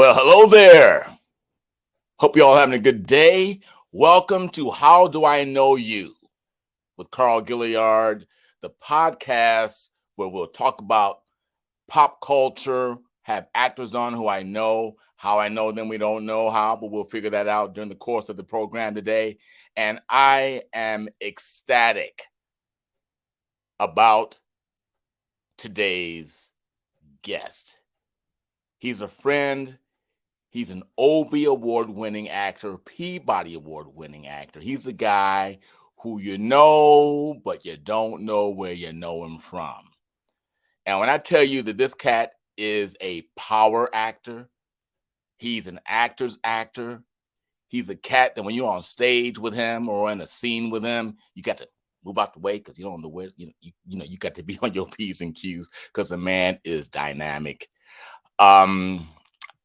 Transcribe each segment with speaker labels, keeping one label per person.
Speaker 1: Well, hello there. Hope you all having a good day. Welcome to How Do I Know You with Carl Gilliard, the podcast where we'll talk about pop culture, have actors on who I know. How I know them, we don't know how, but we'll figure that out during the course of the program today. And I am ecstatic about today's guest. He's a friend. He's an Obie Award-winning actor, Peabody Award-winning actor. He's a guy who you know, but you don't know where you know him from. And when I tell you that this cat is a power actor, he's an actor's actor. He's a cat that when you're on stage with him or in a scene with him, you got to move out the way because you don't know where, you got to be on your P's and Q's because the man is dynamic.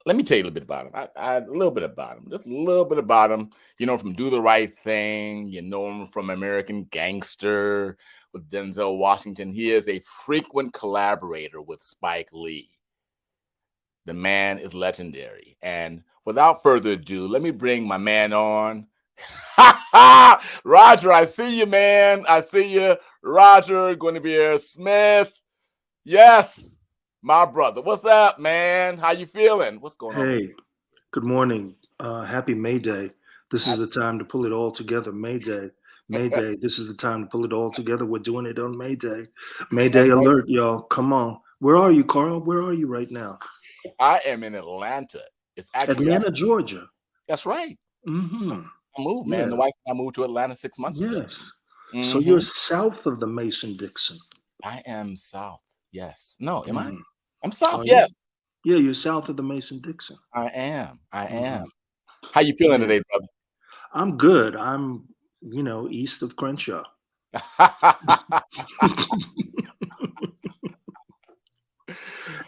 Speaker 1: Let me tell you a little bit about him. A little bit about him, just a little bit about him. You know, from Do the Right Thing. You know him from American Gangster with Denzel Washington. He is a frequent collaborator with Spike Lee. The man is legendary. And without further ado, let me bring my man on. Roger, I see you, man. I see you. Roger Guinevere Smith. Yes. My brother, what's up, man? How you feeling? What's going on?
Speaker 2: Hey, good morning. Happy May Day. This is the time to pull it all together. May Day. May Day. This is the time to pull it all together. We're doing it on May Day. May Day alert, y'all. Come on. Where are you, Carl? Where are you right now?
Speaker 1: I am in Atlanta. It's actually
Speaker 2: Atlanta, Georgia.
Speaker 1: That's right.
Speaker 2: Mm-hmm.
Speaker 1: I moved, man.
Speaker 2: Yeah.
Speaker 1: The wife and I moved to Atlanta 6 months ago.
Speaker 2: Yes. So you're south of the Mason-Dixon.
Speaker 1: I am south. Yes. No, am I?
Speaker 2: Mhm.
Speaker 1: I'm south.
Speaker 2: Are you?
Speaker 1: Yes.
Speaker 2: Yeah, you're south of the Mason-Dixon.
Speaker 1: I am. I am.
Speaker 2: Mhm.
Speaker 1: How you feeling
Speaker 2: Yeah.
Speaker 1: today, brother?
Speaker 2: I'm good. I'm, east of Crenshaw.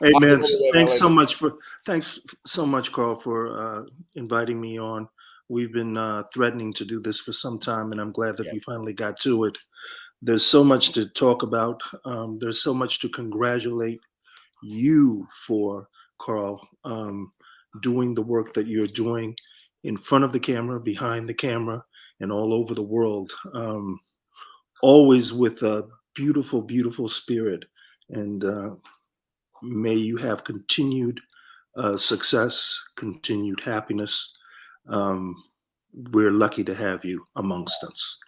Speaker 2: Hey man, thanks so much, Carl, for inviting me on. We've been threatening to do this for some time, and I'm glad that
Speaker 1: Yeah.
Speaker 2: we finally got to it. There's so much to talk about. There's so much to congratulate you for, Carl, doing the work that you're doing in front of the camera, behind the camera, and all over the world. Always with a beautiful, beautiful spirit, and may you have continued success, continued happiness. Um, we're lucky to have you amongst us.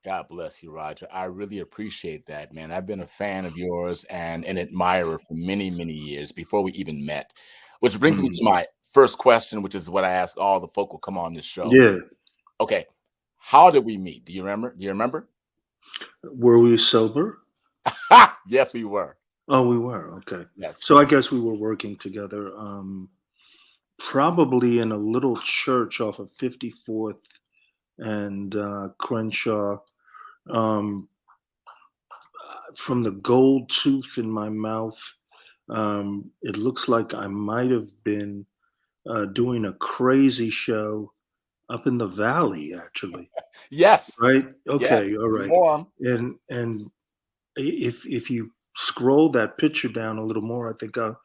Speaker 1: God bless you, Roger. I really appreciate that, man. I've been a fan of yours and an admirer for many, many years before we even met. Which brings me
Speaker 2: Mm.
Speaker 1: to my first question, which is what I ask all the folk who come on this show.
Speaker 2: Yeah.
Speaker 1: Okay. How did we meet? Do you remember? Do you remember?
Speaker 2: Were we sober?
Speaker 1: Yes, we were.
Speaker 2: Oh, we were. Okay.
Speaker 1: Yes.
Speaker 2: So I guess we were working together, probably in a little church off of 54th and Crenshaw. Um, from the gold tooth in my mouth, it looks like I might have been doing a crazy show up in the valley, actually.
Speaker 1: Yes.
Speaker 2: Right?
Speaker 1: Yes.
Speaker 2: Okay, all right.
Speaker 1: More.
Speaker 2: And if you scroll that picture down a little more, I think I'm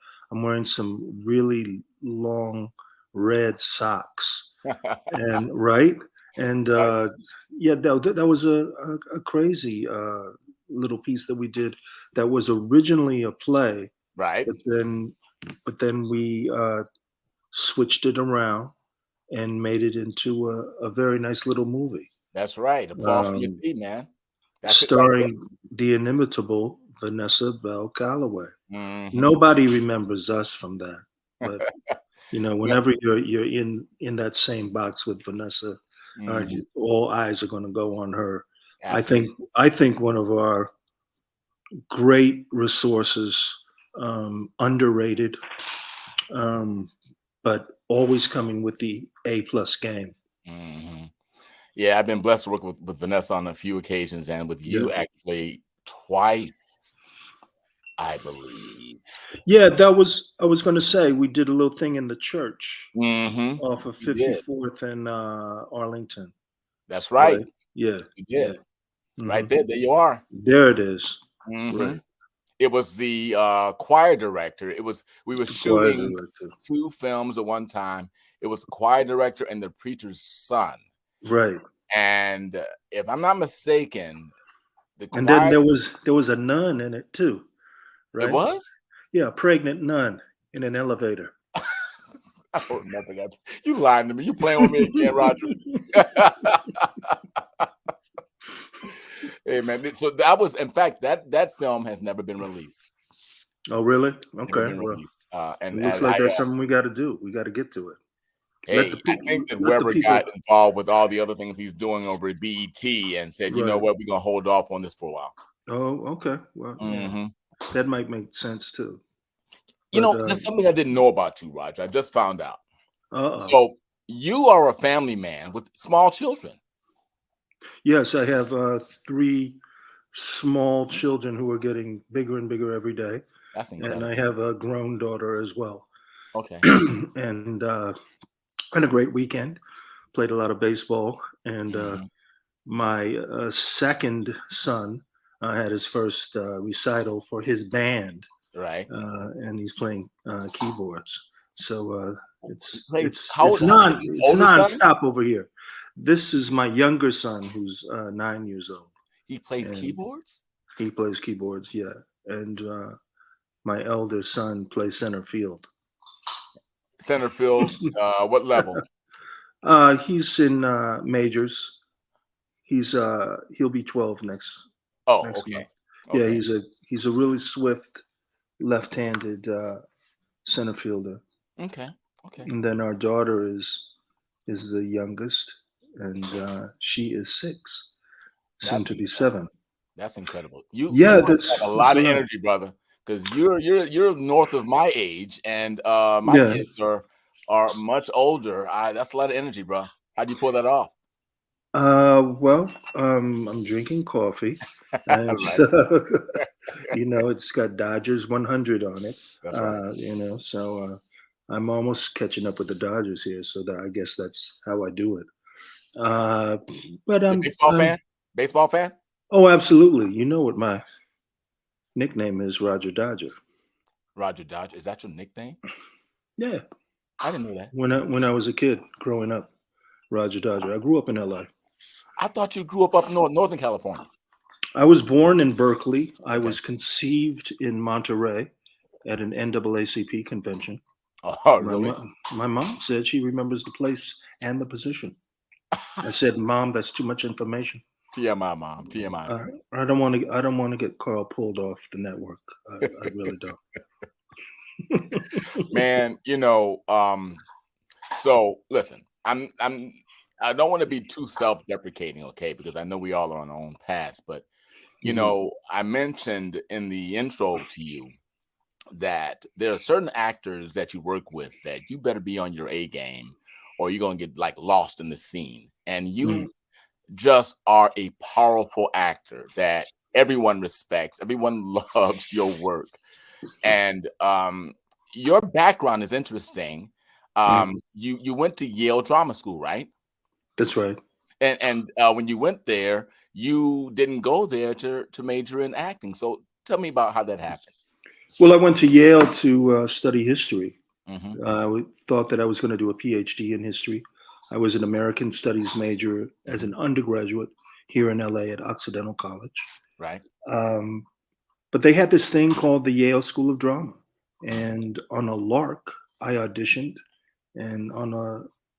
Speaker 2: wearing some really long red socks. And right? And
Speaker 1: Right.
Speaker 2: yeah, that was a crazy little piece that we did that was originally a play,
Speaker 1: Right.
Speaker 2: but then we switched it around and made it into a very nice little movie,
Speaker 1: That's right. Applause from your
Speaker 2: um,
Speaker 1: seat, man. That's it right there.
Speaker 2: starring the inimitable Vanessa Bell Calloway.
Speaker 1: Hmm.
Speaker 2: Nobody remembers us from that, but
Speaker 1: No.
Speaker 2: whenever you're in that same box with Vanessa,
Speaker 1: Mhm.
Speaker 2: all eyes are going to go on her. I think
Speaker 1: Absolutely.
Speaker 2: I think one of our great resources, underrated, um, but always coming with the A+ game.
Speaker 1: Hmm. Yeah, I've been blessed to work with Vanessa on a few occasions and with
Speaker 2: Yeah.
Speaker 1: you actually twice, I believe.
Speaker 2: Yeah, I was going to say we did a little thing in the church
Speaker 1: Hmm.
Speaker 2: off of
Speaker 1: You did.
Speaker 2: 54th and Arlington.
Speaker 1: That's right.
Speaker 2: Right. Yeah.
Speaker 1: You
Speaker 2: Yeah.
Speaker 1: did.
Speaker 2: Hmm.
Speaker 1: Right there. There you are.
Speaker 2: There it is.
Speaker 1: Hmm.
Speaker 2: Right.
Speaker 1: It was the choir director. We were
Speaker 2: The choir
Speaker 1: shooting
Speaker 2: director.
Speaker 1: 2 films at one time. It was the choir director and the preacher's son.
Speaker 2: Right.
Speaker 1: And if I'm not mistaken, the
Speaker 2: And then
Speaker 1: choir
Speaker 2: there was a nun in it too,
Speaker 1: it
Speaker 2: right?
Speaker 1: was?
Speaker 2: Yeah, a pregnant nun in an elevator.
Speaker 1: I don't remember that. You lying to me. You playing with me again, Roger. Hey man, so that was in fact that film has never been released.
Speaker 2: Oh, really?
Speaker 1: Never
Speaker 2: Okay.
Speaker 1: been
Speaker 2: Well,
Speaker 1: released.
Speaker 2: it
Speaker 1: And
Speaker 2: looks like that's something we got to do. We got to get to it. Let the
Speaker 1: hey, I
Speaker 2: people.
Speaker 1: think that
Speaker 2: Let the
Speaker 1: whoever got
Speaker 2: people.
Speaker 1: involved with all the other things he's doing over at BET and said, you know
Speaker 2: Right.
Speaker 1: what, we're gonna hold off on this for a while.
Speaker 2: Oh, okay. Well, yeah,
Speaker 1: Hmm.
Speaker 2: that might make sense too.
Speaker 1: You
Speaker 2: But
Speaker 1: know, there's something I didn't know about you, Roger. I just found out.
Speaker 2: uh-oh.
Speaker 1: So you are a family man with small children.
Speaker 2: Yes, I have three small children who are getting bigger and bigger every day,
Speaker 1: That's
Speaker 2: and I
Speaker 1: incredible.
Speaker 2: have a grown daughter as well.
Speaker 1: Okay.
Speaker 2: And had a great weekend. Played a lot of baseball, and
Speaker 1: Hmm.
Speaker 2: my second son had his first recital for his band,
Speaker 1: Right.
Speaker 2: and he's playing keyboards. So
Speaker 1: He plays is his
Speaker 2: it's
Speaker 1: older son?
Speaker 2: nonstop over here. This is my younger son, who's 9 years old,
Speaker 1: He plays
Speaker 2: and
Speaker 1: keyboards?
Speaker 2: he plays keyboards. Yeah, and my elder son plays center field.
Speaker 1: Center field, what level?
Speaker 2: He's in majors. He'll be 12
Speaker 1: Oh,
Speaker 2: next
Speaker 1: okay.
Speaker 2: month. Yeah,
Speaker 1: Okay.
Speaker 2: he's a really swift left-handed center fielder.
Speaker 1: Okay. Okay.
Speaker 2: And then our daughter is the youngest, and she is 6, soon
Speaker 1: That's
Speaker 2: to be
Speaker 1: incredible.
Speaker 2: 7.
Speaker 1: That's incredible. You
Speaker 2: Yeah,
Speaker 1: must have a
Speaker 2: that's
Speaker 1: lot of
Speaker 2: right.
Speaker 1: energy, brother, because you're north of my age, and my
Speaker 2: Yeah.
Speaker 1: kids are much older. That's a lot of energy, bro. How do you pull that off?
Speaker 2: Well, I'm drinking coffee, and
Speaker 1: Right.
Speaker 2: so it's got Dodgers 100 on it.
Speaker 1: That's right.
Speaker 2: So I'm almost catching up with the Dodgers here. So that I guess that's how I do it. Uh, but
Speaker 1: You a
Speaker 2: I'm,
Speaker 1: baseball
Speaker 2: I'm
Speaker 1: fan? Baseball fan?
Speaker 2: oh, absolutely. You know what my nickname is, Roger Dodger.
Speaker 1: Roger Dodge. Is that your nickname?
Speaker 2: Yeah.
Speaker 1: I didn't know that.
Speaker 2: When I was a kid growing up, Roger Dodger. I grew up in LA.
Speaker 1: I thought you grew up Northern California.
Speaker 2: I was born in Berkeley. I
Speaker 1: Okay.
Speaker 2: was conceived in Monterey at an NAACP convention.
Speaker 1: Oh, really?
Speaker 2: My mom said she remembers the place and the position. I said, "Mom, that's too much information.
Speaker 1: TMI, mom. TMI.
Speaker 2: I don't want to get Carl pulled off the network. I really don't."
Speaker 1: Man, so listen, I don't want to be too self-deprecating, okay? Because I know we all are on our own paths, but
Speaker 2: Mhm.
Speaker 1: I mentioned in the intro to you that there are certain actors that you work with that you better be on your A game or you're gonna get like lost in the scene. And
Speaker 2: Mm.
Speaker 1: you just are a powerful actor that everyone respects, everyone loves your work. And your background is interesting.
Speaker 2: Mm.
Speaker 1: You went to Yale Drama School, right?
Speaker 2: That's right.
Speaker 1: And when you went there, you didn't go there to major in acting. So tell me about how that happened.
Speaker 2: Well, I went to Yale to study history.
Speaker 1: Hmm.
Speaker 2: Thought that I was going to do a PhD in history. I was an American Studies major as
Speaker 1: Hmm.
Speaker 2: an undergraduate here in LA at Occidental College.
Speaker 1: Right.
Speaker 2: Um, but they had this thing called the Yale School of Drama.
Speaker 1: Hmm.
Speaker 2: And on a lark, I auditioned. And on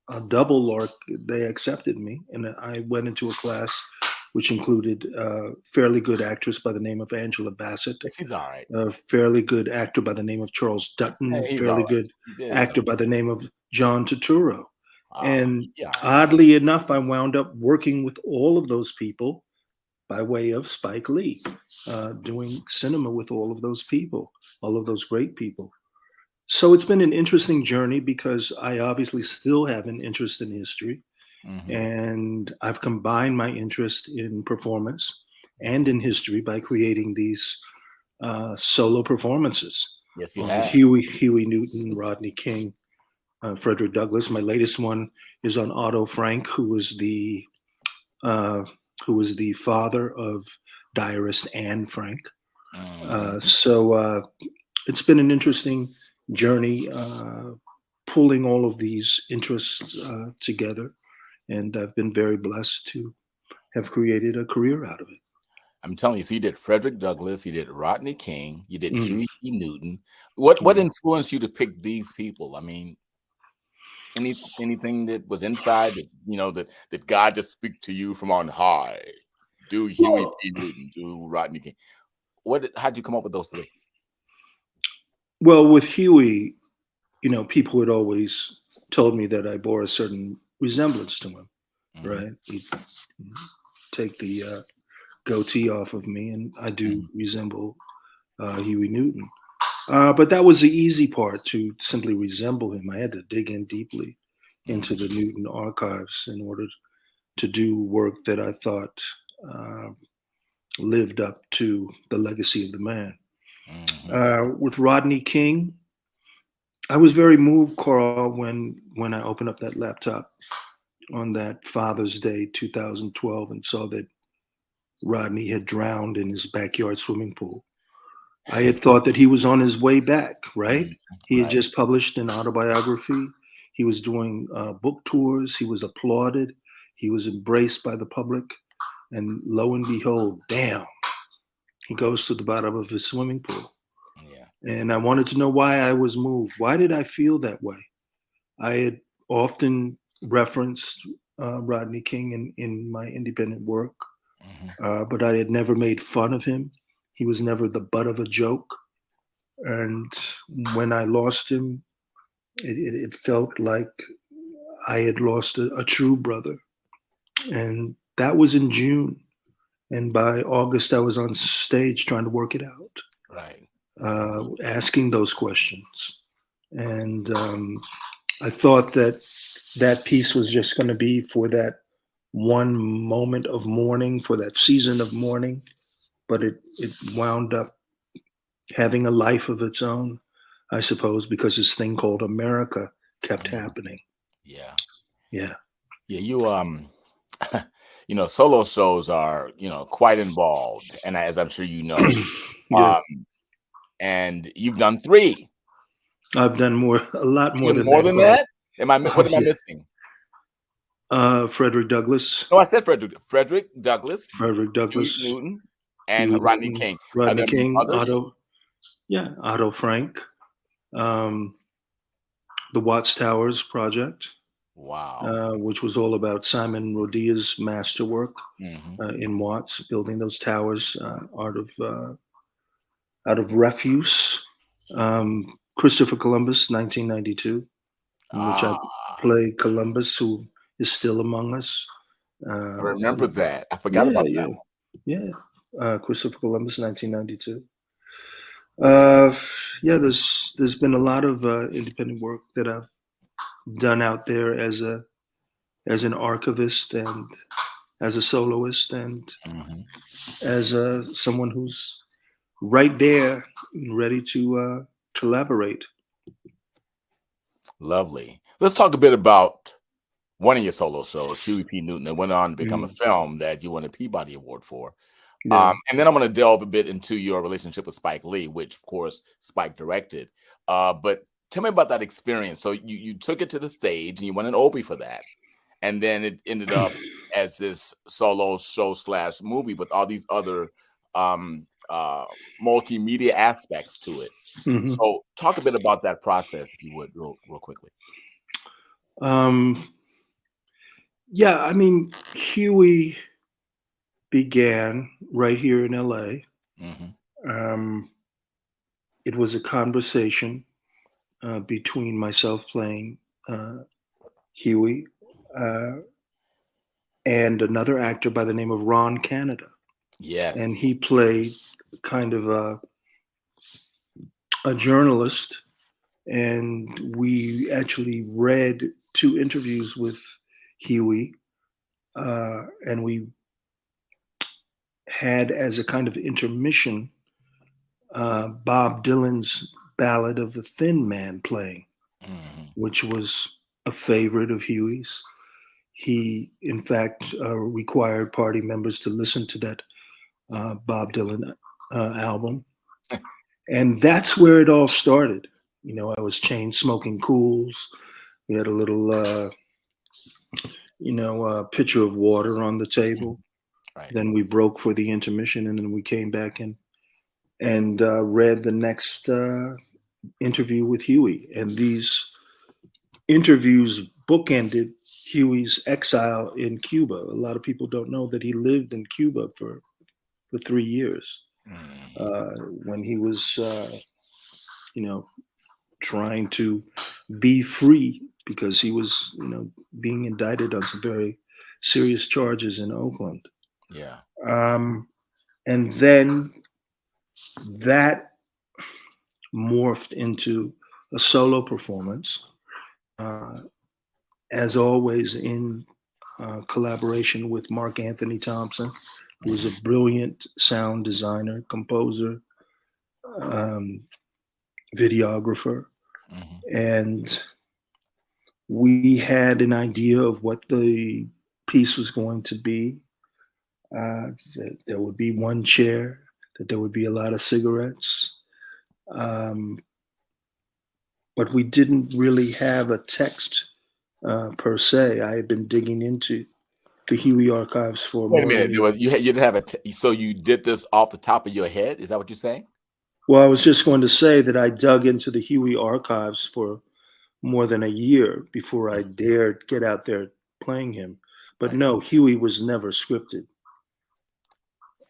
Speaker 2: a double lark, they accepted me. And I went into a class which included a fairly good actress by the name of Angela Bassett,
Speaker 1: She's all right.
Speaker 2: a fairly good actor by the name of Charles Dutton,
Speaker 1: Hey, he's all
Speaker 2: fairly
Speaker 1: right.
Speaker 2: good
Speaker 1: Yeah, he's all
Speaker 2: actor by the name of John Turturro.
Speaker 1: right.
Speaker 2: And
Speaker 1: Yeah, all right.
Speaker 2: oddly enough, I wound up working with all of those people by way of Spike Lee, doing cinema with all of those people, all of those great people. So it's been an interesting journey because I obviously still have an interest in history,
Speaker 1: Hmm.
Speaker 2: and I've combined my interest in performance and in history by creating these solo performances
Speaker 1: Yes, you
Speaker 2: on
Speaker 1: have.
Speaker 2: Huey Newton, Rodney King, Frederick Douglass. My latest one is on Otto Frank, uh, who was the father of diarist Anne Frank.
Speaker 1: Mhm.
Speaker 2: So it's been an interesting journey, pulling all of these interests together, and I've been very blessed to have created a career out of it.
Speaker 1: I'm telling you, so you did Frederick Douglass, you did Rodney King, you did
Speaker 2: Mm,
Speaker 1: Huey P. Newton. What
Speaker 2: yeah.
Speaker 1: influenced you to pick these people? I mean, anything that was inside that that God just speak to you from on high? Do Huey
Speaker 2: Well,
Speaker 1: P. Newton, do Rodney King. How'd you come up with those 3?
Speaker 2: well, with Huey, people had always told me that I bore a certain resemblance to him,
Speaker 1: Mhm,
Speaker 2: right? He'd take the goatee off of me, and I do
Speaker 1: mhm,
Speaker 2: resemble Huey Newton. But that was the easy part, to simply resemble him. I had to dig in deeply into
Speaker 1: mhm,
Speaker 2: the Newton archives in order to do work that I thought uh, lived up to the legacy of the man.
Speaker 1: mhm,
Speaker 2: With Rodney King, I was very moved, Carl, when I opened up that laptop on that Father's Day 2012 and saw that Rodney had drowned in his backyard swimming pool. I had thought that he was on his way back, right?
Speaker 1: mhm,
Speaker 2: He had
Speaker 1: right.
Speaker 2: just published an autobiography. He was doing book tours. He was applauded. He was embraced by the public. And lo and behold, damn, he goes to the bottom of his swimming pool.
Speaker 1: Yeah.
Speaker 2: And I wanted to know why I was moved. Why did I feel that way? I had often referenced Rodney King in my independent work,
Speaker 1: Mhm,
Speaker 2: but I had never made fun of him. He was never the butt of a joke. And when I lost him, it felt like I had lost a true brother. And that was in June. And by August, I was on stage trying to work it out,
Speaker 1: right.
Speaker 2: asking those questions. And I thought that that piece was just going to be for that one moment of mourning, for that season of mourning, but it wound up having a life of its own, I suppose, because this thing called America kept
Speaker 1: Mhm,
Speaker 2: happening.
Speaker 1: yeah.
Speaker 2: Yeah.
Speaker 1: Yeah, solo shows are, quite involved, and as I'm sure you know,
Speaker 2: Yeah.
Speaker 1: um, and you've done 3.
Speaker 2: I've done more, a lot more
Speaker 1: Even
Speaker 2: than
Speaker 1: more
Speaker 2: that,
Speaker 1: than
Speaker 2: Carl.
Speaker 1: that? What
Speaker 2: Oh,
Speaker 1: am I
Speaker 2: yeah.
Speaker 1: missing?
Speaker 2: Frederick Douglass,
Speaker 1: No, I said Frederick Douglass,
Speaker 2: Frederick
Speaker 1: Huey
Speaker 2: Douglass,
Speaker 1: Newton, and
Speaker 2: Huey
Speaker 1: Rodney
Speaker 2: Newton,
Speaker 1: King. Are
Speaker 2: Rodney
Speaker 1: there
Speaker 2: King,
Speaker 1: others?
Speaker 2: Otto Frank, um, the Watts Towers Project,
Speaker 1: Wow.
Speaker 2: which was all about Simon Rodia's masterwork
Speaker 1: Mhm.
Speaker 2: in Watts, building those towers out of refuse. Christopher Columbus, 1992, in which I
Speaker 1: Ah,
Speaker 2: play Columbus, who is still among us.
Speaker 1: I
Speaker 2: Uh,
Speaker 1: remember that. I forgot
Speaker 2: yeah,
Speaker 1: about that
Speaker 2: yeah,
Speaker 1: one.
Speaker 2: yeah. Christopher Columbus, 1992. Uh, yeah, there's been a lot of independent work that I've done out there as an archivist and as a soloist and
Speaker 1: Mhm.
Speaker 2: as someone who's right there, ready to collaborate.
Speaker 1: Lovely. Let's talk a bit about one of your solo shows, Huey P. Newton, that went on to become a
Speaker 2: Mm,
Speaker 1: film that you won a Peabody Award for.
Speaker 2: yeah.
Speaker 1: And then I'm going to delve a bit into your relationship with Spike Lee, which of course Spike directed. But tell me about that experience. So you took it to the stage and you won an Obie for that, and then it ended up as this solo show slash movie with all these other um, uh, multimedia aspects to it.
Speaker 2: Hmm.
Speaker 1: So talk a bit about that process, if you would, real quickly.
Speaker 2: Um, yeah, I mean, Huey began right here in LA.
Speaker 1: Hmm.
Speaker 2: Um, it was a conversation between myself playing uh, Huey uh, and another actor by the name of Ron Canada. And he
Speaker 1: Yes.
Speaker 2: played kind of a journalist. And we actually read 2 interviews with Huey. And we had as a kind of intermission Bob Dylan's Ballad of the Thin Man playing,
Speaker 1: Hmm.
Speaker 2: which was a favorite of Huey's. He, in fact, required party members to listen to that Bob Dylan. album, and that's where it all started. You know, I was chain smoking cools. We had a little, pitcher of water on the table.
Speaker 1: Right.
Speaker 2: Then we broke for the intermission, and then we came back in and read the next interview with Huey. And these interviews bookended Huey's exile in Cuba. A lot of people don't know that he lived in Cuba for 3 years when he was, trying to be free because he was, being indicted on some very serious charges in Oakland.
Speaker 1: Yeah.
Speaker 2: And then that morphed into a solo performance, as always in collaboration with Mark Anthony Thompson, who was a brilliant sound designer, composer, videographer. And we had an idea of what the piece was going to be. That there would be one chair, that there would be a lot of cigarettes. But we didn't really have a text per se. I had been digging into the Huey archives for
Speaker 1: Wait a
Speaker 2: more
Speaker 1: minute.
Speaker 2: than
Speaker 1: You didn't have so you did this off the top of your head? Is that what you're saying?
Speaker 2: Well, I was just going to say that I dug into the Huey archives for more than a year before I dared get out there playing him. But
Speaker 1: Right.
Speaker 2: no, Huey was never scripted.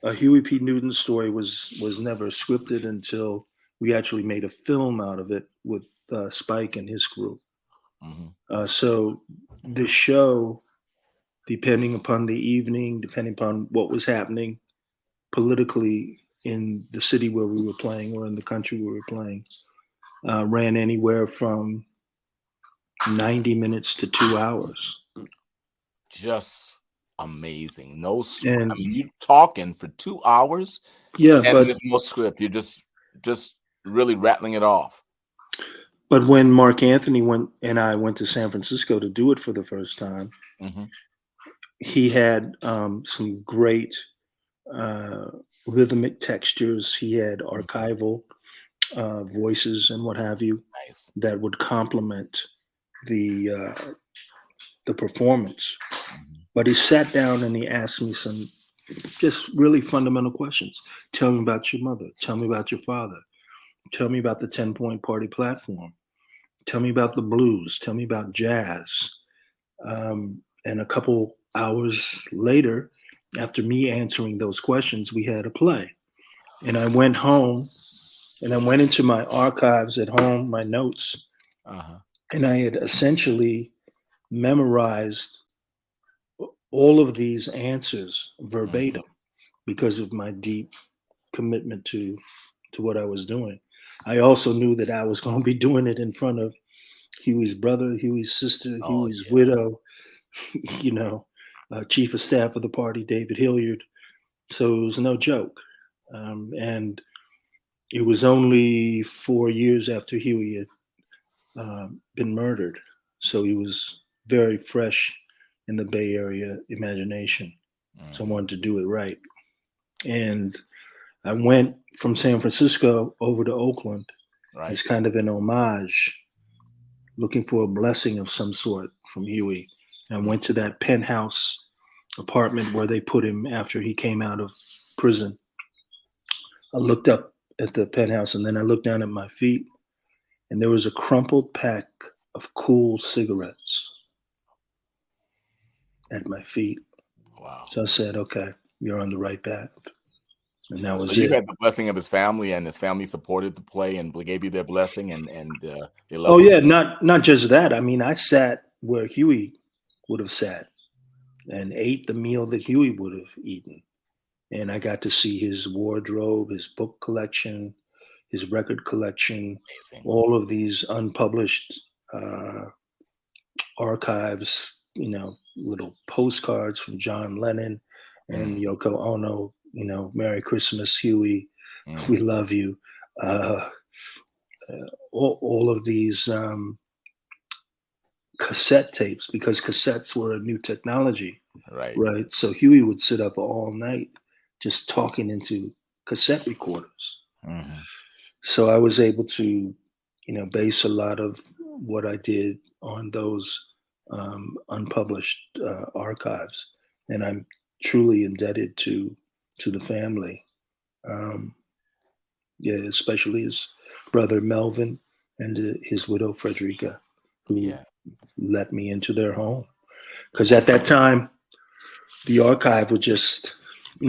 Speaker 2: A Huey P. Newton story was never scripted until we actually made a film out of it with Spike and his crew. So the show, depending upon the evening, depending upon what was happening politically in the city where we were playing or in the country we were playing, ran anywhere from 90 minutes to 2 hours.
Speaker 1: Just amazing. No script.
Speaker 2: And
Speaker 1: I mean, you're talking for 2 hours
Speaker 2: yeah,
Speaker 1: and
Speaker 2: but
Speaker 1: there's no script. You're just really rattling it off.
Speaker 2: but when Mark Anthony went to San Francisco to do it for the first time, he had some great rhythmic textures. He had archival voices and what have you
Speaker 1: Nice.
Speaker 2: that would complement the performance. But he sat down and he asked me some just really fundamental questions. Tell me about your mother. Tell me about your father. Tell me about the 10-point party platform. Tell me about the blues. Tell me about jazz. And a couple hours later, after me answering those questions, we had a play. And I went home and I went into my archives at home, my notes, and I had essentially memorized all of these answers verbatim because of my deep commitment to what I was doing. I also knew that I was going to be doing it in front of Huey's brother, Huey's sister, Huey's widow, chief of staff of the party, David Hilliard. So it was no joke. And it was only 4 years after Huey had been murdered. So he was very fresh in the Bay Area imagination. So I wanted to do it right. And I went from San Francisco over to Oakland as kind of an homage, looking for a blessing of some sort from Huey. I went to that penthouse apartment where they put him after he came out of prison. I looked up at the penthouse and then I looked down at my feet and there was a crumpled pack of Cool cigarettes at my feet.
Speaker 1: Wow.
Speaker 2: So I said, okay, you're on the right path. And that was
Speaker 1: so you
Speaker 2: it.
Speaker 1: had the blessing of his family, and his family supported the play and gave you their blessing, and they loved.
Speaker 2: Oh yeah, not just that. I mean, I sat where Huey would have sat and ate the meal that Huey would have eaten, and I got to see his wardrobe, his book collection, his record collection, all of these unpublished archives. Little postcards from John Lennon and Yoko Ono. Merry Christmas, Huey. We love you. All of these cassette tapes, because cassettes were a new technology. Right. So Huey would sit up all night just talking into cassette recorders.
Speaker 1: Mhm.
Speaker 2: So I was able to, base a lot of what I did on those unpublished archives, and I'm truly indebted to the family. Um, yeah, especially his brother Melvin and his widow Frederica, who
Speaker 1: Yeah.
Speaker 2: let me into their home. Because at that time, the archive was just,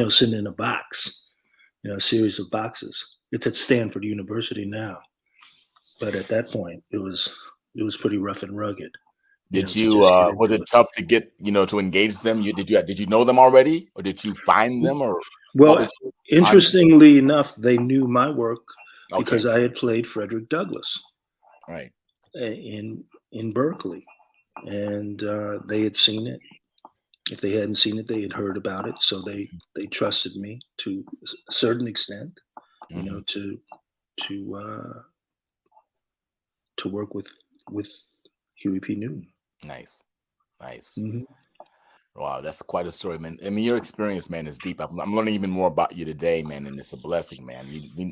Speaker 2: sitting in a box, a series of boxes. It's at Stanford University now, but at that point, it was pretty rough and rugged,
Speaker 1: Did
Speaker 2: to
Speaker 1: you
Speaker 2: just get
Speaker 1: was
Speaker 2: into
Speaker 1: it
Speaker 2: it.
Speaker 1: tough to get, to engage them? Did you know them already, or did you find them, or what
Speaker 2: Well,
Speaker 1: was your process?
Speaker 2: interestingly enough, they knew my work
Speaker 1: Okay.
Speaker 2: because I had played Frederick Douglass
Speaker 1: Right.
Speaker 2: in Berkeley, and they had seen it. If they hadn't seen it, they had heard about it, so they trusted me to a certain extent,
Speaker 1: Mhm.
Speaker 2: to to work with Huey P. Newton.
Speaker 1: Nice. Nice.
Speaker 2: Hmm.
Speaker 1: Wow, that's quite a story, man. I mean, your experience, man, is deep. I'm learning even more about you today, man, and it's a blessing, man.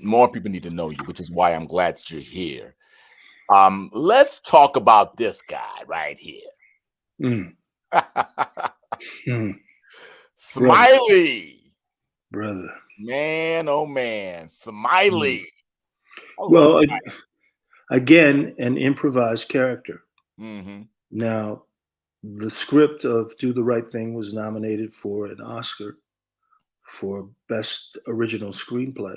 Speaker 1: More people need to know you, which is why I'm glad that you're here. Let's talk about this guy right here.
Speaker 2: Mm. Mm. Brother,
Speaker 1: Smiley.
Speaker 2: brother.
Speaker 1: Man, oh man.
Speaker 2: Mm.
Speaker 1: Smiley. I love
Speaker 2: Well,
Speaker 1: Smiley.
Speaker 2: again, an improvised character.
Speaker 1: Hmm.
Speaker 2: Now, the script of Do the Right Thing was nominated for an Oscar for Best Original Screenplay.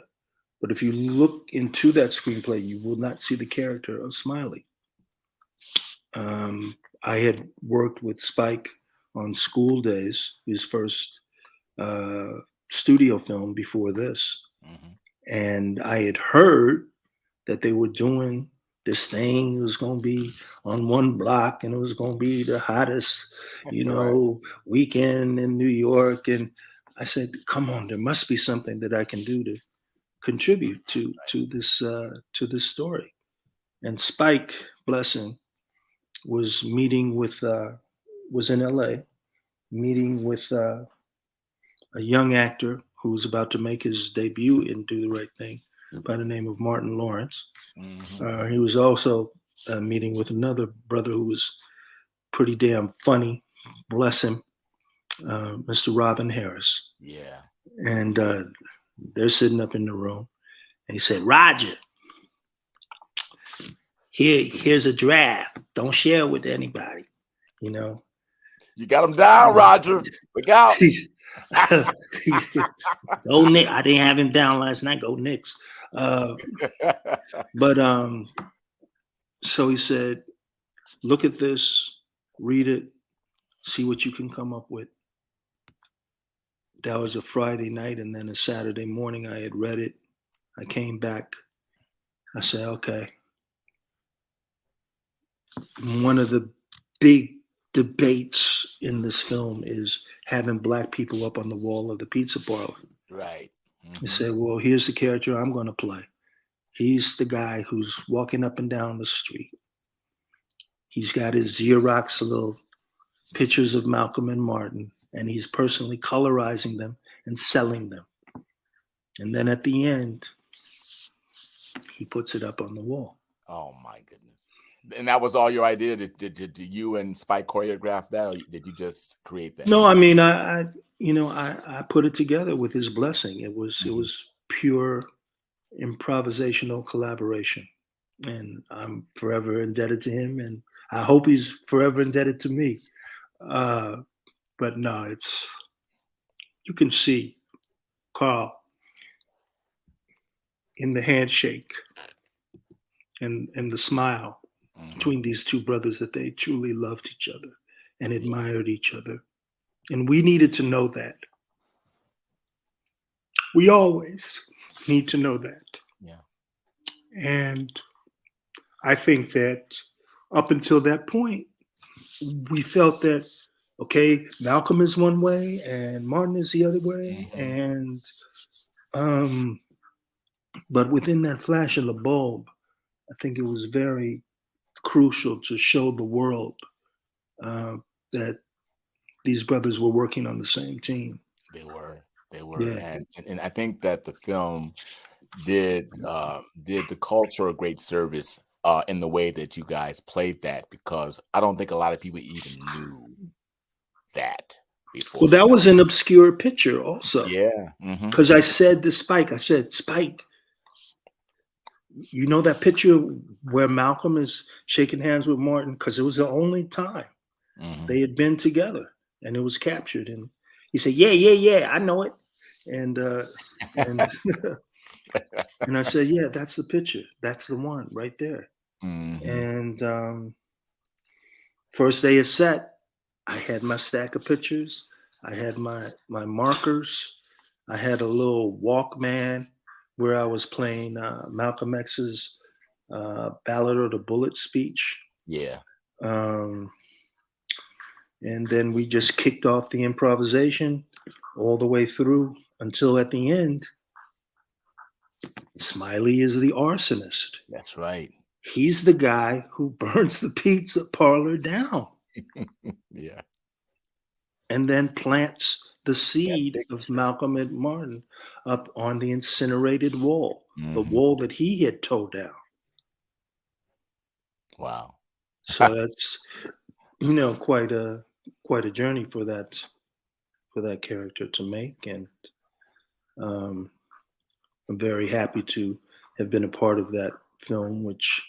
Speaker 2: But if you look into that screenplay, you will not see the character of Smiley. I had worked with Spike on School Days, his first uh, studio film before this.
Speaker 1: Hmm.
Speaker 2: And I had heard that they were doing this thing. It was going to be on one block and it was going to be the hottest,
Speaker 1: Right.
Speaker 2: weekend in New York. And I said, come on, there must be something that I can do to contribute to this story. And Spike, bless him, was meeting with was in LA, meeting with a young actor who was about to make his debut in Do the Right Thing by the name of Martin Lawrence.
Speaker 1: Hmm.
Speaker 2: He was also meeting with another brother who was pretty damn funny, bless him, Mr. Robin Harris.
Speaker 1: Yeah.
Speaker 2: And they're sitting up in the room, and he said, "Roger, here's a draft. Don't share it with anybody." You know,
Speaker 1: You got him down, Roger. Look out.
Speaker 2: Go Nick. I didn't have him down last night. Go Knicks. But so he said, "Look at this, read it, see what you can come up with." That was a Friday night, and then a Saturday morning, I had read it. I came back. I said, "Okay." One of the big debates in this film is having black people up on the wall of the pizza parlor.
Speaker 1: Right.
Speaker 2: I
Speaker 1: Hmm.
Speaker 2: said, "Well, here's the character I'm going to play. He's the guy who's walking up and down the street. He's got his Xerox little pictures of Malcolm and Martin, and he's personally colorizing them and selling them. And then at the end, he puts it up on the wall."
Speaker 1: Oh my goodness. And that was all your idea? Did you and Spike choreograph that, or did you just create that?
Speaker 2: No, I mean, I put it together with his blessing. It was pure improvisational collaboration, and I'm forever indebted to him, and I hope he's forever indebted to me. Uh, but no, you can see Carl in the handshake and the smile
Speaker 1: Mhm.
Speaker 2: between these two brothers that they truly loved each other and admired each other. And we needed to know that. We always need to know that.
Speaker 1: Yeah.
Speaker 2: And I think that up until that point, we felt that, okay, Malcolm is one way and Martin is the other way.
Speaker 1: Mhm.
Speaker 2: And, um, but within that flash of the bulb, I think it was very crucial to show the world uh, that these brothers were working on the same team.
Speaker 1: They were. They were,
Speaker 2: Yeah.
Speaker 1: and I think that the film did the culture a great service in the way that you guys played that, because I don't think a lot of people even knew that before
Speaker 2: Well,
Speaker 1: the
Speaker 2: that
Speaker 1: film.
Speaker 2: was an obscure picture also.
Speaker 1: Yeah. Hmm.
Speaker 2: Because I said to Spike, I said, Spike, you know that picture where Malcolm is shaking hands with Martin? Because it was the only time
Speaker 1: Hmm.
Speaker 2: they had been together and it was captured. And he said, yeah, yeah, yeah, I know it. And and I said, yeah, that's the picture. That's the one right there.
Speaker 1: Hmm.
Speaker 2: And first day of set, I had my stack of pictures. I had my markers. I had a little Walkman where I was playing Malcolm X's Ballad of the Bullet speech.
Speaker 1: Yeah.
Speaker 2: Um, and then we just kicked off the improvisation all the way through until at the end, Smiley is the arsonist.
Speaker 1: That's right.
Speaker 2: He's the guy who burns the pizza parlor down
Speaker 1: Yeah.
Speaker 2: and then plants the
Speaker 1: That
Speaker 2: seed of
Speaker 1: picture.
Speaker 2: Malcolm and Martin up on the incinerated wall, the
Speaker 1: Hmm.
Speaker 2: wall that he had towed down.
Speaker 1: Wow.
Speaker 2: So that's quite a journey for that character to make, and um, I'm very happy to have been a part of that film, which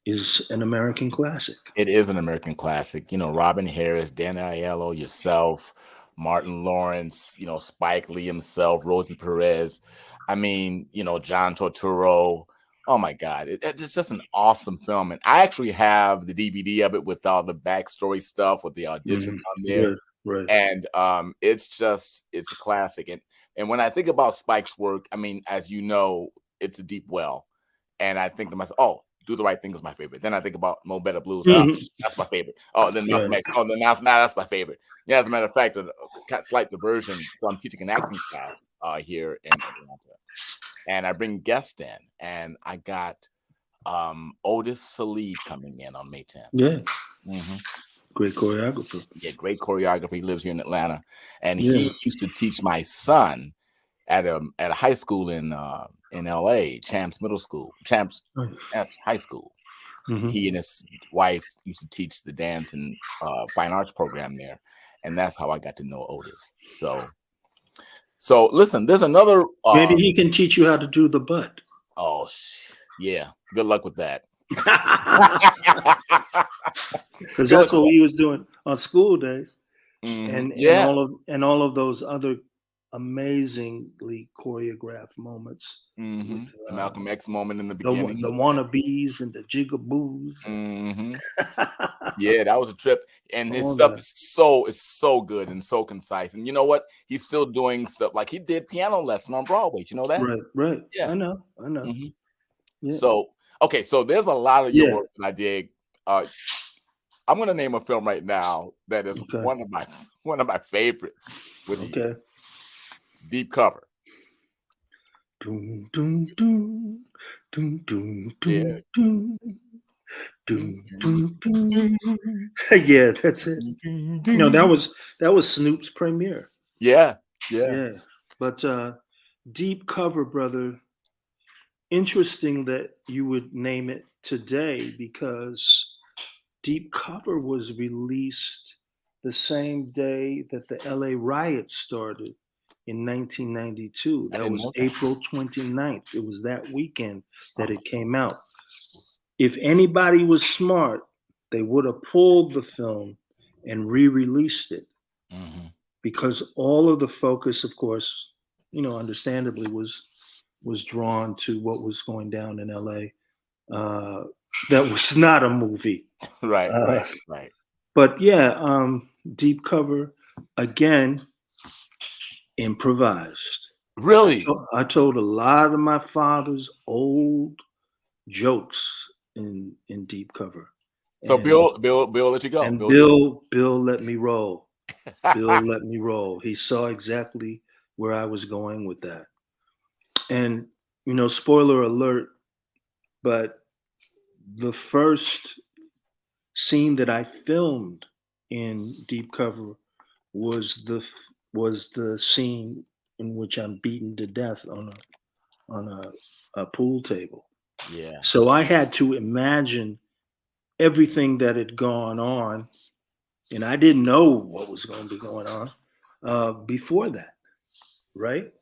Speaker 2: is an American classic.
Speaker 1: It is an American classic. Robin Harris, Dan Aiello, yourself, Martin Lawrence, Spike Lee himself, Rosie Perez. I mean, John Turturro. Oh my God. It's just an awesome film. And I actually have the DVD of it with all the backstory stuff with the auditions on there.
Speaker 2: Right, right.
Speaker 1: And it's a classic. And when I think about Spike's work, I mean, as you know, it's a deep well. And I think to myself, oh, Do the Right Thing is my favorite. Then I think about Mo Better Blues.
Speaker 2: Mhm.
Speaker 1: That's my favorite. Oh, then Malcolm
Speaker 2: Right.
Speaker 1: X. Oh, then now that's my favorite. Yeah, as a matter of fact, a slight diversion. So I'm teaching an acting class here in Atlanta, and I bring guests in, and I got Otis Salid coming in on May 10th.
Speaker 2: Yeah,
Speaker 1: Hmm.
Speaker 2: great choreographer.
Speaker 1: Yeah, great choreographer. He lives here in Atlanta, and
Speaker 2: Yeah.
Speaker 1: he used to teach my son at a high school in LA, Champs Middle School, Champs High School.
Speaker 2: Mhm.
Speaker 1: He and his wife used to teach the dance and fine arts program there, and that's how I got to know Otis. So listen, there's another.
Speaker 2: Maybe he can teach you how to do the butt.
Speaker 1: Oh yeah, good luck with that.
Speaker 2: Because that's what he was doing on school days,
Speaker 1: Mhm.
Speaker 2: and
Speaker 1: Yeah.
Speaker 2: all of those other amazingly choreographed moments with
Speaker 1: The Malcolm X moment in the
Speaker 2: the
Speaker 1: beginning.
Speaker 2: wannabes and the jigaboos.
Speaker 1: Hmm. Yeah, that was a trip, and his
Speaker 2: All
Speaker 1: stuff
Speaker 2: that.
Speaker 1: is so good and so concise. And you know what? He's still doing stuff like he did piano lesson on Broadway. You know that?
Speaker 2: Right, right.
Speaker 1: Yeah.
Speaker 2: I know.
Speaker 1: Hmm.
Speaker 2: Yeah,
Speaker 1: So okay, so there's a lot of your
Speaker 2: yeah.
Speaker 1: work that I dig. Uh, I'm gonna name a film right now that is
Speaker 2: Okay,
Speaker 1: one of my favorites with you.
Speaker 2: okay.
Speaker 1: Deep Cover.
Speaker 2: Doom, doom, doom, doom, doom,
Speaker 1: Yeah.
Speaker 2: doom, doom, doom, doom, doom. Yeah, that's it. No, that was Snoop's premiere.
Speaker 1: Yeah. Yeah.
Speaker 2: Yeah, but Deep Cover, brother. Interesting that you would name it today because Deep Cover was released the same day that the LA riots started in 1992.
Speaker 1: I
Speaker 2: That
Speaker 1: didn't
Speaker 2: was
Speaker 1: know that.
Speaker 2: April 29th. It was that weekend that it came out. If anybody was smart, they would have pulled the film and re-released it
Speaker 1: Hmm.
Speaker 2: because all of the focus, of course, understandably was drawn to what was going down in LA. That was not a movie.
Speaker 1: Right.
Speaker 2: Uh,
Speaker 1: Right.
Speaker 2: but yeah, Deep Cover, again, improvised.
Speaker 1: Really.
Speaker 2: I told a lot of my father's old jokes in Deep Cover.
Speaker 1: So
Speaker 2: And
Speaker 1: Bill, let you go.
Speaker 2: and
Speaker 1: Bill did.
Speaker 2: Bill let me roll. Bill let me roll. He saw exactly where I was going with that. And spoiler alert, but the first scene that I filmed in Deep Cover was was the scene in which I'm beaten to death on a pool table.
Speaker 1: Yeah.
Speaker 2: So I had to imagine everything that had gone on, and I didn't know what was going to be going on before that, right?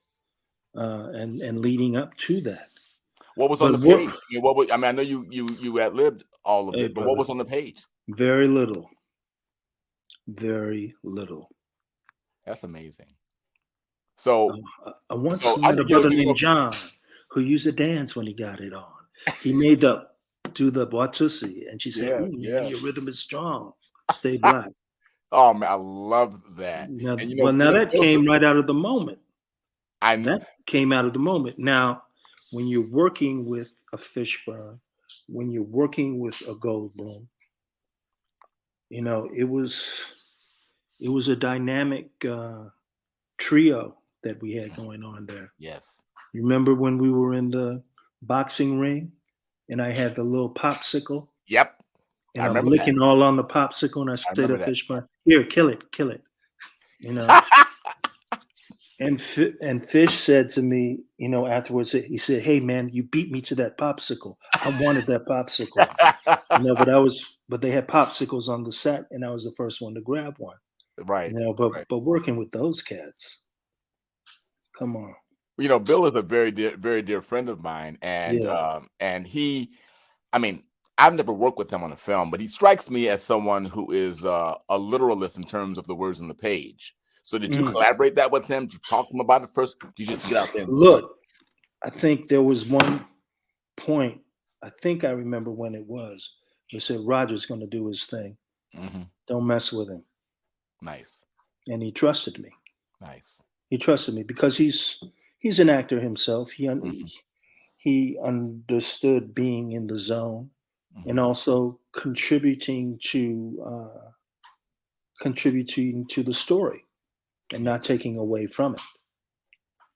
Speaker 2: And leading up to that.
Speaker 1: What was on
Speaker 2: But
Speaker 1: the
Speaker 2: what?
Speaker 1: page? I mean, what was, I mean, I know you ad libbed all of
Speaker 2: Hey,
Speaker 1: it, but what
Speaker 2: brother,
Speaker 1: was on the page?
Speaker 2: very little, very little.
Speaker 1: That's amazing. So,
Speaker 2: I once
Speaker 1: so I,
Speaker 2: met a brother named John who used to dance when he got it on. He made the do the Watusi, and she said,
Speaker 1: yeah,
Speaker 2: "Ooh, man,
Speaker 1: yeah.
Speaker 2: your rhythm is strong. Stay black."
Speaker 1: Oh man, I love that.
Speaker 2: Now,
Speaker 1: And
Speaker 2: well, now that
Speaker 1: Bill's,
Speaker 2: came right out of the moment.
Speaker 1: I
Speaker 2: That came out of the moment. Now, when you're working with a Fishburne, when you're working with a Goldblum, it was a dynamic trio that we had going on there.
Speaker 1: yes,
Speaker 2: You remember when we were in the boxing ring and I had the little popsicle
Speaker 1: yep, I
Speaker 2: and I'm
Speaker 1: remember that.
Speaker 2: licking all on the popsicle and I
Speaker 1: I
Speaker 2: said to
Speaker 1: remember that.
Speaker 2: Fishburne, "Here, kill it," you know. And Fish said to me, afterwards, he said, "Hey man, you beat me to that popsicle. I wanted that popsicle." But they had popsicles on the set, and I was the first one to grab one.
Speaker 1: Right, right.
Speaker 2: But working with those cats, come on,
Speaker 1: Bill is a very dear friend of mine,
Speaker 2: yeah.
Speaker 1: and he, I mean, I've never worked with him on a film, but he strikes me as someone who is a literalist in terms of the words on the page. So, did you
Speaker 2: Mm.
Speaker 1: collaborate that with him? Did you talk to him about it first? Did you just get out there and do it?
Speaker 2: Look, I think there was one point. I think I remember when it was. They said Roger's going to do his thing.
Speaker 1: Hmm.
Speaker 2: Don't mess with him,
Speaker 1: Nice,
Speaker 2: and he trusted me.
Speaker 1: nice.
Speaker 2: He trusted me because he's an actor himself.
Speaker 1: Hmm.
Speaker 2: He understood being in the zone and
Speaker 1: Hmm.
Speaker 2: also contributing to the story and not
Speaker 1: Yes.
Speaker 2: taking away from it.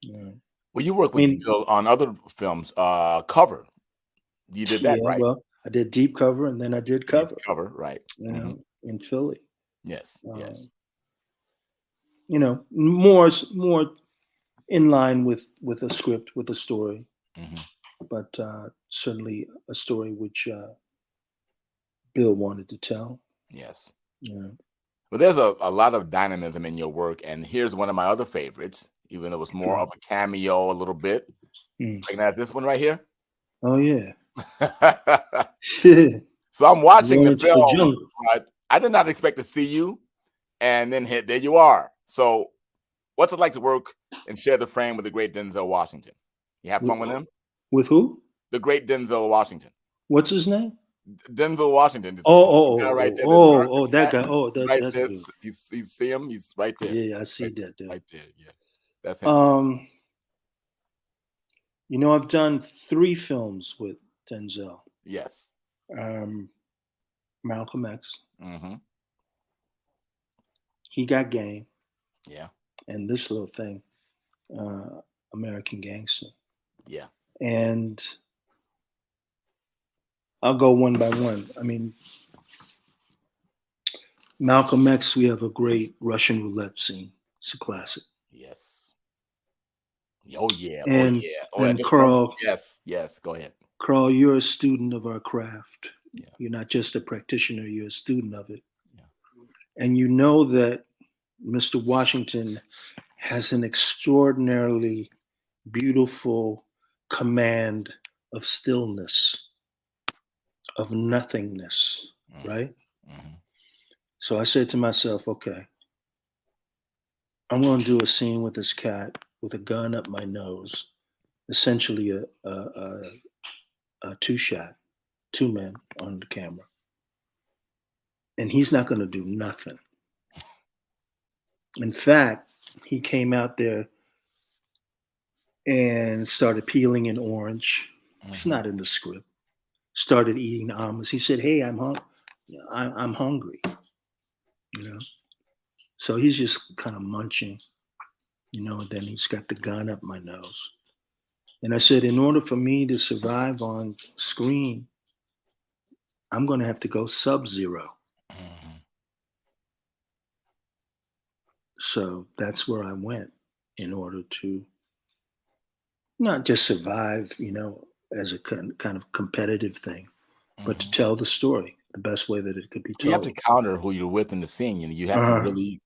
Speaker 2: Yeah.
Speaker 1: Well, you worked
Speaker 2: I
Speaker 1: with
Speaker 2: mean,
Speaker 1: Bill on other films. Cover. You did that,
Speaker 2: yeah.
Speaker 1: right?
Speaker 2: Well, I did deep cover and then I did
Speaker 1: Yeah,
Speaker 2: cover.
Speaker 1: cover, right? Hmm.
Speaker 2: In Philly.
Speaker 1: Yes,
Speaker 2: Um,
Speaker 1: yes.
Speaker 2: more in line with a script, with a story,
Speaker 1: Hmm.
Speaker 2: but certainly a story which Bill wanted to tell.
Speaker 1: Yes.
Speaker 2: Yeah.
Speaker 1: Well, there's a lot of dynamism in your work, and here's one of my other favorites, even though it's more
Speaker 2: Okay.
Speaker 1: of a cameo a little bit.
Speaker 2: Mm.
Speaker 1: Recognize this one right here?
Speaker 2: Oh yeah.
Speaker 1: So I'm watching the
Speaker 2: Going into the
Speaker 1: film,
Speaker 2: jungle.
Speaker 1: but I did not expect to see you, and then there you are. So, what's it like to work and share the frame with the great Denzel Washington? You have
Speaker 2: With,
Speaker 1: fun with him?
Speaker 2: with who?
Speaker 1: The great Denzel Washington.
Speaker 2: What's his name?
Speaker 1: Denzel Washington.
Speaker 2: Oh, oh,
Speaker 1: Guy
Speaker 2: oh,
Speaker 1: right
Speaker 2: oh,
Speaker 1: there.
Speaker 2: oh, oh, that guy. Oh,
Speaker 1: He's right
Speaker 2: that
Speaker 1: there.
Speaker 2: dude.
Speaker 1: You see him? He's right there.
Speaker 2: Yeah, I see
Speaker 1: Right,
Speaker 2: that dude.
Speaker 1: right there. Yeah, that's him.
Speaker 2: Um, I've done 3 films with Denzel.
Speaker 1: Yes.
Speaker 2: Um, Malcolm X,
Speaker 1: Hmm.
Speaker 2: He Got Game,
Speaker 1: Yeah.
Speaker 2: and this little thing, American Gangster.
Speaker 1: Yeah.
Speaker 2: And I'll go one by one. I mean, Malcolm X, we have a great Russian roulette scene. It's a classic.
Speaker 1: Yes. Oh yeah. Oh
Speaker 2: And
Speaker 1: yeah. Oh, I
Speaker 2: and
Speaker 1: just remember.
Speaker 2: Carl,
Speaker 1: Yes. Yes. Go ahead.
Speaker 2: Carl, you're a student of our craft.
Speaker 1: Yeah.
Speaker 2: You're not just a practitioner, you're a student of it.
Speaker 1: Yeah.
Speaker 2: And you know that Mr. Washington has an extraordinarily beautiful command of stillness, of nothingness,
Speaker 1: Hmm.
Speaker 2: right?
Speaker 1: Hmm.
Speaker 2: So I said to myself, okay, I'm going to do a scene with this cat with a gun up my nose, essentially a 2-shot, 2 men on the camera. And he's not going to do nothing. In fact, he came out there and started peeling an orange. It's
Speaker 1: Hmm.
Speaker 2: not in the script. Started eating almonds. He said, "Hey, I'm hungry." You know, so he's just kind of munching. And then he's got the gun up my nose. And I said, in order for me to survive on screen, I'm going to have to go sub-zero.
Speaker 1: Hmm.
Speaker 2: So that's where I went in order to not just survive, as a kind of competitive thing, but to
Speaker 1: Mhm.
Speaker 2: tell the story the best way that it could be
Speaker 1: You have to
Speaker 2: told.
Speaker 1: counter who you're with in the scene. You have to
Speaker 2: Uh-huh.
Speaker 1: really,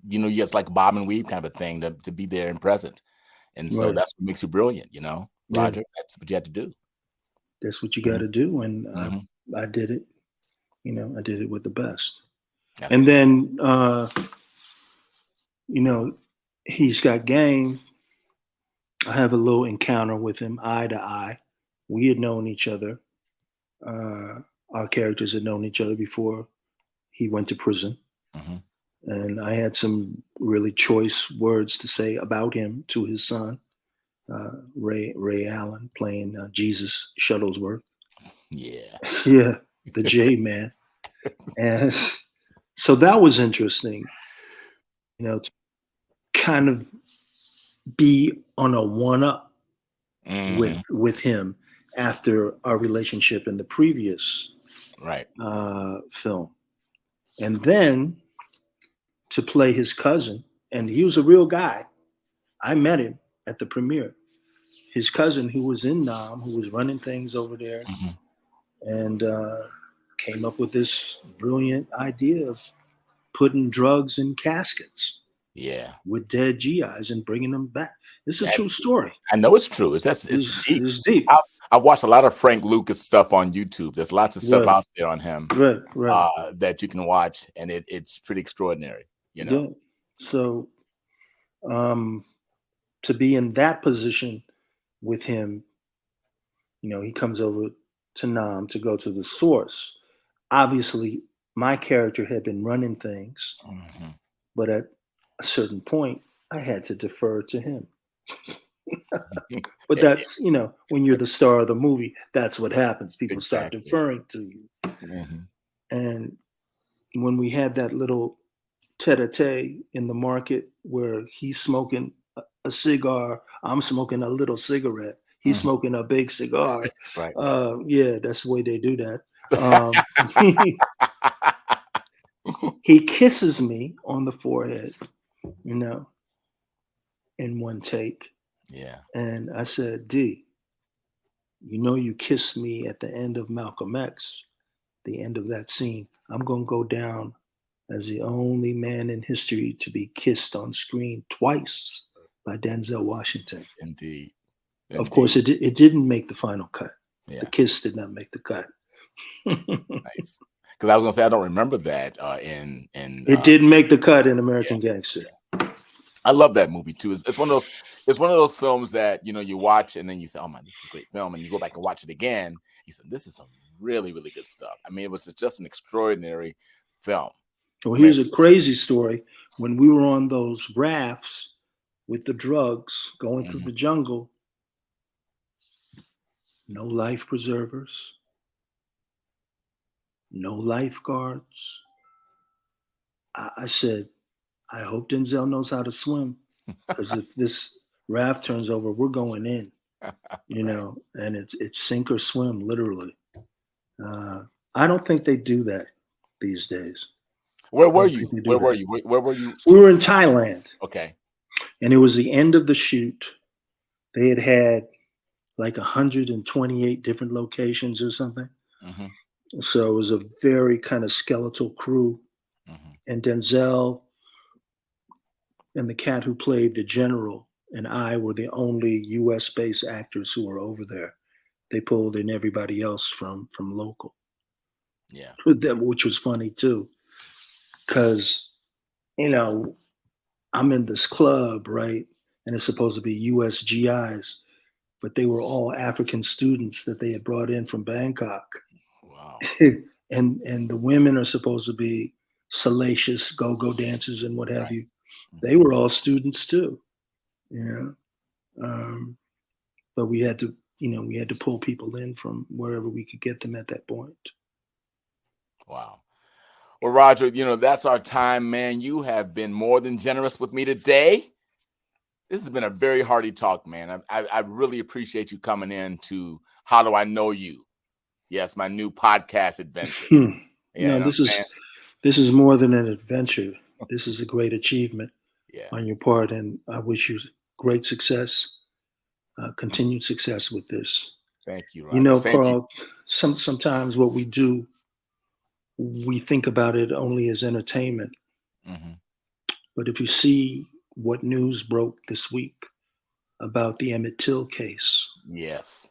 Speaker 1: it's like bob and weave kind of a thing to be there and present. And so
Speaker 2: Right.
Speaker 1: that's what makes you brilliant,
Speaker 2: Yeah.
Speaker 1: Roger. That's what you have to do.
Speaker 2: That's what you got
Speaker 1: Mhm,
Speaker 2: to do, and
Speaker 1: mhm.
Speaker 2: I did it. I did it with the best.
Speaker 1: That's
Speaker 2: And
Speaker 1: it.
Speaker 2: then, you know, he's got game. I have a little encounter with him, eye to eye. We had known each other. Uh, our characters had known each other before he went to prison,
Speaker 1: Mhm.
Speaker 2: and I had some really choice words to say about him to his son, Ray Allen, playing Jesus Shuttlesworth.
Speaker 1: Yeah.
Speaker 2: Yeah, the J man, and so that was interesting. To kind of be on a one up
Speaker 1: Mhm.
Speaker 2: with him after our relationship in the previous
Speaker 1: Right.
Speaker 2: film, and then to play his cousin, and he was a real guy. I met him at the premiere. His cousin, who was in Nam, who was running things over there,
Speaker 1: Mhm.
Speaker 2: and came up with this brilliant idea of putting drugs in caskets
Speaker 1: Yeah.
Speaker 2: with dead GIs and bringing them back. It's a true
Speaker 1: That's
Speaker 2: story.
Speaker 1: I know it's true. It's
Speaker 2: It's,
Speaker 1: deep.
Speaker 2: it's deep.
Speaker 1: I watched a lot of Frank Lucas stuff on YouTube. There's lots of stuff
Speaker 2: Right,
Speaker 1: out there on him,
Speaker 2: right.
Speaker 1: that you can watch, and it's pretty extraordinary, you know?
Speaker 2: Yeah. So um, to be in that position with him, he comes over to Nam to go to the source. Obviously, my character had been running things,
Speaker 1: Mhm.
Speaker 2: but at a certain point, I had to defer to him. But
Speaker 1: Eh, eh,
Speaker 2: that's, when you're the star of the movie, that's what happens. People start
Speaker 1: exactly.
Speaker 2: deferring to you.
Speaker 1: Mhm.
Speaker 2: And when we had that little tete-a-tete in the market where he's smoking a cigar, I'm smoking a little cigarette, he's
Speaker 1: Mhm.
Speaker 2: smoking a big cigar.
Speaker 1: Right.
Speaker 2: Yeah, that's the way they do that. Um, he kisses me on the forehead, you know, in one take.
Speaker 1: Yeah.
Speaker 2: And I said, D, you kissed me at the end of Malcolm X, the end of that scene. I'm going to go down as the only man in history to be kissed on screen twice by Denzel Washington.
Speaker 1: Indeed.
Speaker 2: Of course,
Speaker 1: Indeed.
Speaker 2: it didn't make the final cut. The
Speaker 1: Yeah.
Speaker 2: kiss did not make the cut.
Speaker 1: Nice. Because I was gonna say I don't remember that, in
Speaker 2: It didn't make the cut in
Speaker 1: yeah,
Speaker 2: American Gangster.
Speaker 1: yeah. I love that movie too. It's one of those films that you watch and then you say, "Oh man, this is a great film," and you go back and watch it again. You said, "This is some really, really good stuff." I mean, it was just an extraordinary film.
Speaker 2: Well,
Speaker 1: I mean,
Speaker 2: here's a crazy story. When we were on those rafts with the drugs going through
Speaker 1: mhm,
Speaker 2: the jungle, no life preservers, no lifeguards. I said, I hope Denzel knows how to swim because if this raft turns over, we're going in,
Speaker 1: right.
Speaker 2: and it's sink or swim, literally. Uh, I don't think they do that these days.
Speaker 1: Where
Speaker 2: I
Speaker 1: were
Speaker 2: don't think
Speaker 1: you?
Speaker 2: they do
Speaker 1: Where were
Speaker 2: that.
Speaker 1: you? Where were you?
Speaker 2: We were in Thailand,
Speaker 1: Okay.
Speaker 2: and it was the end of the shoot. They had like 128 different locations or something.
Speaker 1: Hmm.
Speaker 2: So it was a very kind of skeletal crew.
Speaker 1: Hmm.
Speaker 2: And Denzel and the cat who played the general and I were the only US based actors who were over there. They pulled in everybody else from local,
Speaker 1: Yeah.
Speaker 2: with them, which was funny too, because you know I'm in this club, right, and it's supposed to be US GIs, but they were all African students that they had brought in from Bangkok,
Speaker 1: Wow.
Speaker 2: and the women are supposed to be salacious go-go dancers and what have
Speaker 1: Right.
Speaker 2: you. They
Speaker 1: Hmm.
Speaker 2: were all students too, you know. Um, but we had to pull people in from wherever we could get them at that point.
Speaker 1: Wow. Well, Roger, that's our time, man. You have been more than generous with me today. This has been a very hearty talk, man. I really appreciate you coming in to How Do I Know You? Yes, my new podcast adventure. Yeah,
Speaker 2: No,
Speaker 1: you know what
Speaker 2: this
Speaker 1: I'm saying?
Speaker 2: is this is more than an adventure. This is a great achievement.
Speaker 1: Yeah.
Speaker 2: on your part, and I wish you great success, continued success with this.
Speaker 1: Thank you,
Speaker 2: You
Speaker 1: Roger.
Speaker 2: know,
Speaker 1: Same to you.
Speaker 2: Carl, sometimes what we do, we think about it only as entertainment.
Speaker 1: Hmm.
Speaker 2: But if you see what news broke this week about the Emmett Till case,
Speaker 1: Yes.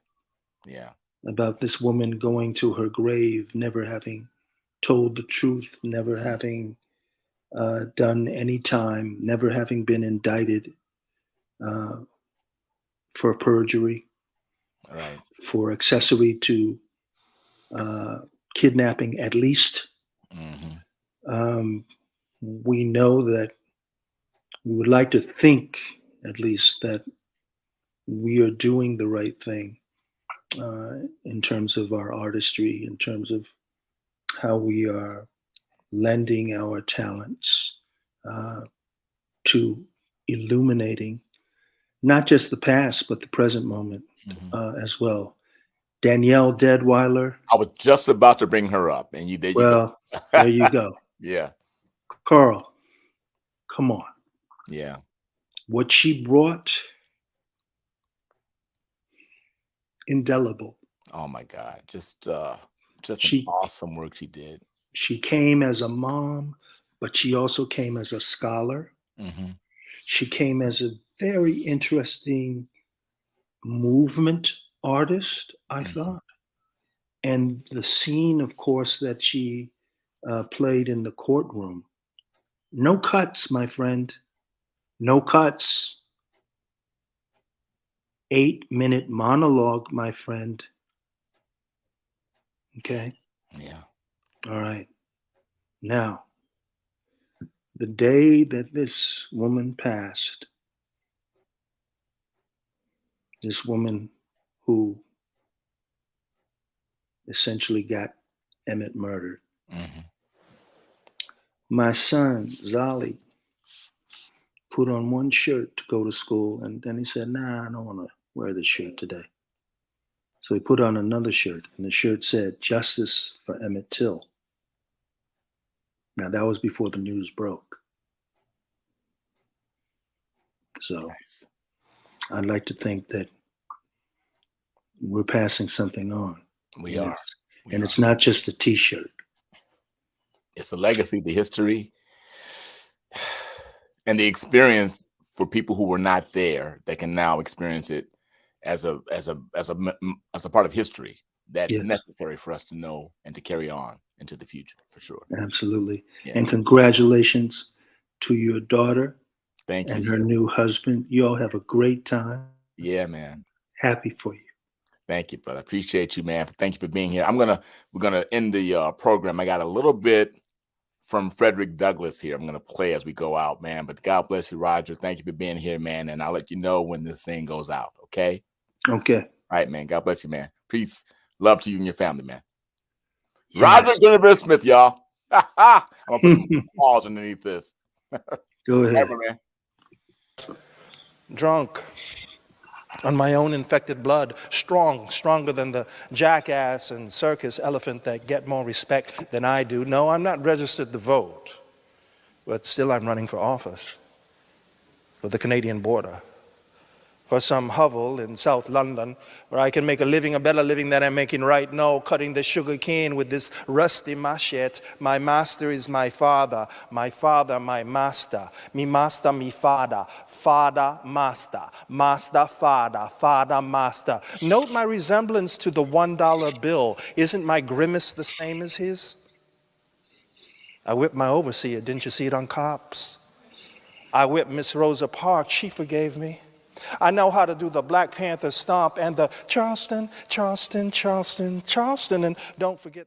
Speaker 1: Yeah.
Speaker 2: about this woman going to her grave, never having told the truth, never
Speaker 1: Mhm.
Speaker 2: having done any time, never having been indicted uh, for perjury,
Speaker 1: Right.
Speaker 2: for accessory to uh, kidnapping, at least.
Speaker 1: Hmm.
Speaker 2: Um, we know that we would like to think, at least, that we are doing the right thing in terms of our artistry, in terms of how we are lending our talents uh, to illuminating not just the past, but the present moment
Speaker 1: Hmm.
Speaker 2: as well. Danielle Deadweiler,
Speaker 1: I was just about to bring her up, and there you go.
Speaker 2: well, there you go.
Speaker 1: Yeah.
Speaker 2: Carl, come on.
Speaker 1: Yeah.
Speaker 2: What she brought, indelible.
Speaker 1: Oh my God. Just an
Speaker 2: She
Speaker 1: awesome work she did.
Speaker 2: she came as a mom, but she also came as a scholar.
Speaker 1: Hmm.
Speaker 2: She came as a very interesting movement artist, I
Speaker 1: Hmm.
Speaker 2: thought. And the scene, of course, that she played in the courtroom. No cuts, my friend. No cuts. 8-minute monologue, my friend. Okay.
Speaker 1: Yeah.
Speaker 2: All right. Now, the day that this woman passed, this woman who essentially got Emmett murdered,
Speaker 1: Hmm.
Speaker 2: my son, Zali, put on one shirt to go to school. And then he said, nah, I don't want to wear this shirt today. So he put on another shirt, and the shirt said, Justice for Emmett Till. Now, that was before the news broke. So
Speaker 1: Nice.
Speaker 2: I'd like to think that we're passing something on.
Speaker 1: We
Speaker 2: And
Speaker 1: are.
Speaker 2: it's,
Speaker 1: We
Speaker 2: and
Speaker 1: are.
Speaker 2: it's not just a t shirt.
Speaker 1: It's a legacy, the history, and the experience for people who were not there that can now experience it as a part of history that's
Speaker 2: Yes,
Speaker 1: necessary for us to know and to carry on into the future for sure.
Speaker 2: absolutely.
Speaker 1: Yeah.
Speaker 2: And congratulations to your daughter
Speaker 1: Thank you,
Speaker 2: and
Speaker 1: sir.
Speaker 2: her new husband. You all have a great time.
Speaker 1: Yeah, man.
Speaker 2: Happy for you.
Speaker 1: Thank you, brother. Appreciate you, man. Thank you for being here. We're gonna end the program. I got a little bit from Frederick Douglass here. I'm gonna play as we go out, man. But God bless you, Roger. Thank you for being here, man. And I'll let you know when this thing goes out. Okay.
Speaker 2: Okay.
Speaker 1: All right, man. God bless you, man. Peace. Love to you and your family, man. Roger
Speaker 2: Yes.
Speaker 1: Gutenberg Smith, y'all. I'm gonna put some pause underneath this.
Speaker 2: Go
Speaker 1: Right,
Speaker 2: ahead.
Speaker 1: my man.
Speaker 3: Drunk on my own infected blood, stronger than the jackass and circus elephant that get more respect than I do. No, I'm not registered to vote, but still I'm running for office, for the Canadian border, for some hovel in South London where I can make a living, a better living than I'm making right now, cutting the sugar cane with this rusty machete. My master is my father, my master, me master, me father, father, master, master, father, master. Note my resemblance to the $1 bill. Isn't my grimace the same as his? I whipped my overseer, didn't you see it on Cops? I whipped Miss Rosa Parks, she forgave me. I know how to do the Black Panther stomp and the Charleston, Charleston, Charleston, Charleston, and don't forget